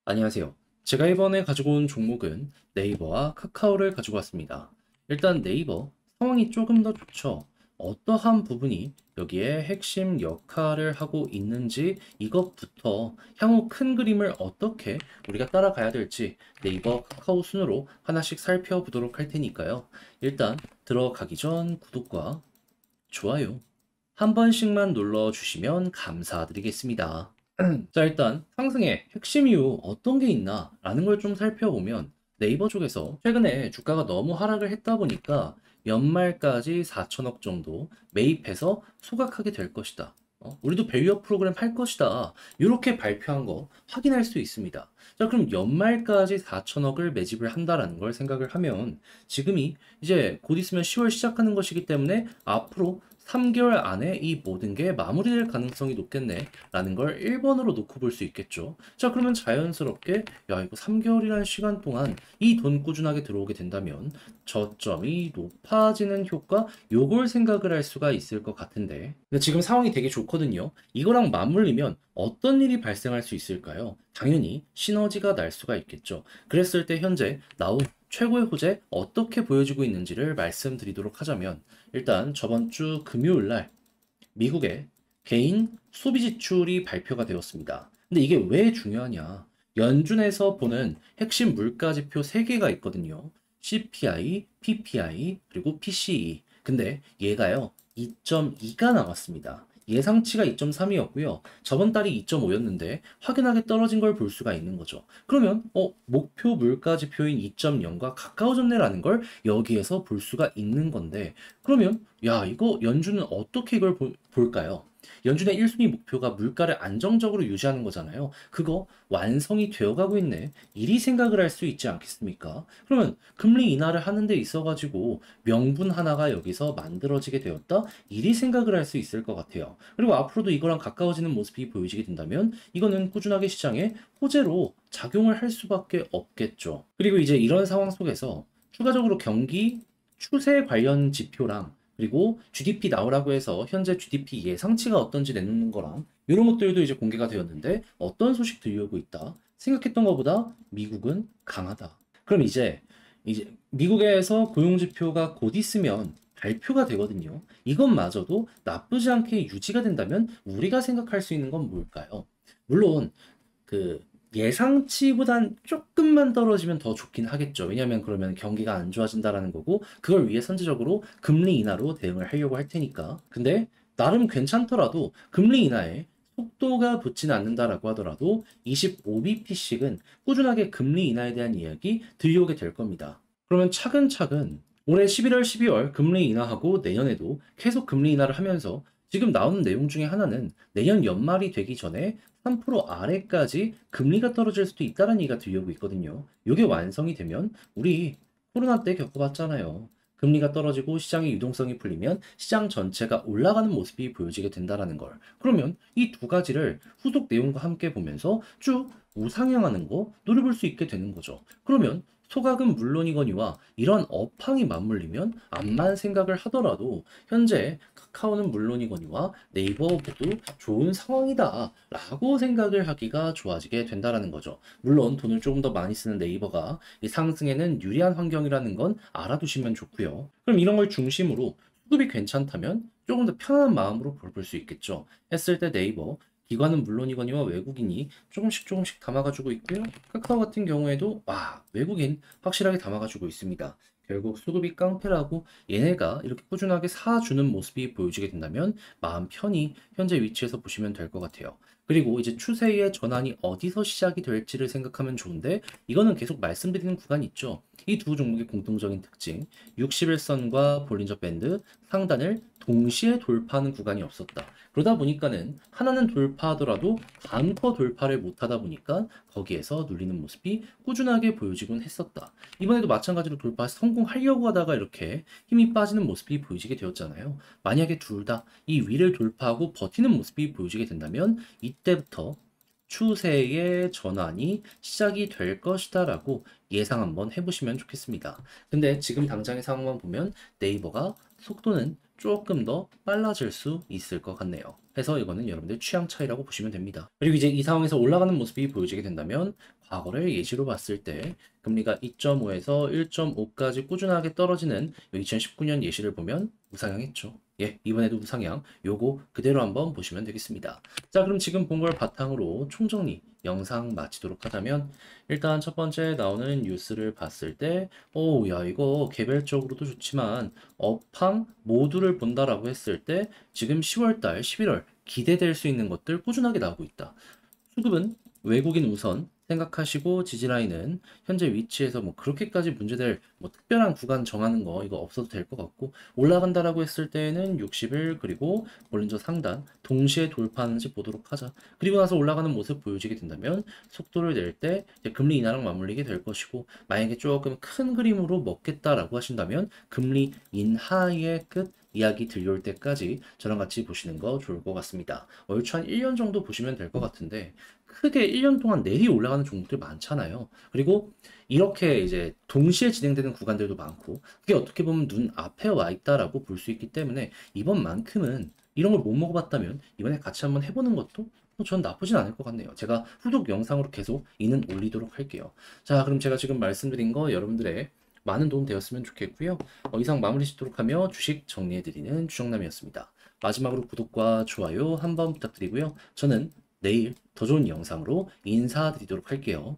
안녕하세요. 제가 이번에 가지고 온 종목은 네이버와 카카오를 가지고 왔습니다. 일단 네이버 상황이 조금 더 좋죠. 어떠한 부분이 여기에 핵심 역할을 하고 있는지 이것부터 향후 큰 그림을 어떻게 우리가 따라가야 될지 네이버 카카오 순으로 하나씩 살펴보도록 할 테니까요. 일단 들어가기 전 구독과 좋아요 한 번씩만 눌러주시면 감사드리겠습니다. 자, 일단 상승의 핵심 이유 어떤 게 있나 라는 걸 좀 살펴보면 네이버 쪽에서 최근에 주가가 너무 하락을 했다 보니까 연말까지 4천억 정도 매입해서 소각하게 될 것이다. 우리도 밸류업 프로그램 할 것이다. 이렇게 발표한 거 확인할 수 있습니다. 자, 그럼 연말까지 4천억을 매집을 한다라는 걸 생각을 하면 지금이 이제 곧 있으면 10월 시작하는 것이기 때문에 앞으로 3개월 안에 이 모든 게 마무리될 가능성이 높겠네 라는 걸 1번으로 놓고 볼 수 있겠죠. 자, 그러면 자연스럽게 야, 이거 3개월이라는 시간 동안 이 돈 꾸준하게 들어오게 된다면 저점이 높아지는 효과 요걸 생각을 할 수가 있을 것 같은데, 근데 지금 상황이 되게 좋거든요. 이거랑 맞물리면 어떤 일이 발생할 수 있을까요? 당연히 시너지가 날 수가 있겠죠. 그랬을 때 현재 나온 최고의 호재 어떻게 보여지고 있는지를 말씀드리도록 하자면, 일단 저번 주 금요일 날 미국의 개인 소비 지출이 발표가 되었습니다. 근데 이게 왜 중요하냐? 연준에서 보는 핵심 물가 지표 3개가 있거든요. CPI, PPI, 그리고 PCE. 근데 얘가요, 2.2가 나왔습니다. 예상치가 2.3이었고요. 저번 달이 2.5였는데 확연하게 떨어진 걸 볼 수가 있는 거죠. 그러면 목표 물가 지표인 2.0과 가까워졌네라는 걸 여기에서 볼 수가 있는 건데, 그러면 야, 이거 연준은 어떻게 이걸 볼까요? 연준의 1순위 목표가 물가를 안정적으로 유지하는 거잖아요. 그거 완성이 되어가고 있네. 이리 생각을 할 수 있지 않겠습니까? 그러면 금리 인하를 하는 데 있어가지고 명분 하나가 여기서 만들어지게 되었다. 이리 생각을 할 수 있을 것 같아요. 그리고 앞으로도 이거랑 가까워지는 모습이 보여지게 된다면 이거는 꾸준하게 시장에 호재로 작용을 할 수밖에 없겠죠. 그리고 이제 이런 상황 속에서 추가적으로 경기 추세 관련 지표랑 그리고 GDP 나오라고 해서 현재 GDP 예상치가 어떤지 내놓는 거랑 이런 것들도 이제 공개가 되었는데 어떤 소식 들려오고 있다. 생각했던 것보다 미국은 강하다. 그럼 이제 미국에서 고용 지표가 곧 있으면 발표가 되거든요. 이것마저도 나쁘지 않게 유지가 된다면 우리가 생각할 수 있는 건 뭘까요? 물론 그 예상치보단 조금만 떨어지면 더 좋긴 하겠죠. 왜냐하면 그러면 경기가 안 좋아진다라는 거고 그걸 위해 선제적으로 금리 인하로 대응을 하려고 할 테니까. 근데 나름 괜찮더라도 금리 인하에 속도가 붙진 않는다라고 하더라도 25bp씩은 꾸준하게 금리 인하에 대한 이야기 들려오게 될 겁니다. 그러면 차근차근 올해 11월, 12월 금리 인하하고 내년에도 계속 금리 인하를 하면서 지금 나오는 내용 중에 하나는 내년 연말이 되기 전에 3% 아래까지 금리가 떨어질 수도 있다는 얘기가 들려오고 있거든요. 이게 완성이 되면 우리 코로나 때 겪어봤잖아요. 금리가 떨어지고 시장의 유동성이 풀리면 시장 전체가 올라가는 모습이 보여지게 된다라는 걸. 그러면 이 두 가지를 후속 내용과 함께 보면서 쭉 우상향하는 거 노려볼 수 있게 되는 거죠. 그러면 소각은 물론이거니와 이런 업황이 맞물리면 암만 생각을 하더라도 현재 카카오는 물론이거니와 네이버 모두 좋은 상황이다 라고 생각을 하기가 좋아지게 된다라는 거죠. 물론 돈을 조금 더 많이 쓰는 네이버가 이 상승에는 유리한 환경이라는 건 알아두시면 좋고요. 그럼 이런 걸 중심으로 수급이 괜찮다면 조금 더 편안한 마음으로 볼 수 있겠죠. 했을 때 네이버 기관은 물론이거니와 외국인이 조금씩 조금씩 담아가지고 있고요. 카카오 같은 경우에도 외국인 확실하게 담아가지고 있습니다. 결국 수급이 깡패라고 얘네가 이렇게 꾸준하게 사주는 모습이 보여지게 된다면 마음 편히 현재 위치에서 보시면 될 것 같아요. 그리고 이제 추세의 전환이 어디서 시작이 될지를 생각하면 좋은데 이거는 계속 말씀드리는 구간이 있죠. 이 두 종목의 공통적인 특징, 61선과 볼린저 밴드 상단을 동시에 돌파하는 구간이 없었다. 그러다 보니까는 하나는 돌파하더라도 다음 거 돌파를 못하다 보니까 거기에서 눌리는 모습이 꾸준하게 보여지곤 했었다. 이번에도 마찬가지로 돌파 성공하려고 하다가 이렇게 힘이 빠지는 모습이 보여지게 되었잖아요. 만약에 둘 다 이 위를 돌파하고 버티는 모습이 보여지게 된다면 이때부터 추세의 전환이 시작이 될 것이다라고 예상 한번 해보시면 좋겠습니다. 근데 지금 당장의 상황만 보면 네이버가 속도는 조금 더 빨라질 수 있을 것 같네요. 해서 이거는 여러분들 취향 차이라고 보시면 됩니다. 그리고 이제 이 상황에서 올라가는 모습이 보여지게 된다면 과거를 예시로 봤을 때 금리가 2.5에서 1.5까지 꾸준하게 떨어지는 2019년 예시를 보면 우상향했죠. 예, 이번에도 우상향. 요거 그대로 한번 보시면 되겠습니다. 자, 그럼 지금 본 걸 바탕으로 총정리 영상 마치도록 하자면 일단 첫 번째 나오는 뉴스를 봤을 때 야, 이거 개별적으로도 좋지만 업황 모두를 본다라고 했을 때 지금 10월달, 11월 기대될 수 있는 것들 꾸준하게 나오고 있다. 수급은 외국인 우선 생각하시고 지지라인은 현재 위치에서 뭐 그렇게까지 문제될 뭐 특별한 구간 정하는 거 이거 없어도 될 것 같고 올라간다라고 했을 때는 60일 그리고 볼린저 상단 동시에 돌파하는지 보도록 하자. 그리고 나서 올라가는 모습 보여지게 된다면 속도를 낼 때 금리 인하랑 맞물리게 될 것이고 만약에 조금 큰 그림으로 먹겠다라고 하신다면 금리 인하의 끝 이야기 들려올 때까지 저랑 같이 보시는 거 좋을 것 같습니다. 얼추 한 1년 정도 보시면 될 것 같은데 크게 1년 동안 내리 올라가는 종목들 많잖아요. 그리고 이렇게 이제 동시에 진행되는 구간들도 많고 그게 어떻게 보면 눈 앞에 와 있다라고 볼 수 있기 때문에 이번만큼은 이런 걸 못 먹어봤다면 이번에 같이 한번 해보는 것도 전 나쁘진 않을 것 같네요. 제가 후속 영상으로 계속 이는 올리도록 할게요. 자, 그럼 제가 지금 말씀드린 거 여러분들의 많은 도움 되었으면 좋겠고요. 이상 마무리 짓도록 하며 주식 정리해드리는 주정남이었습니다. 마지막으로 구독과 좋아요 한번 부탁드리고요. 저는 내일 더 좋은 영상으로 인사드리도록 할게요.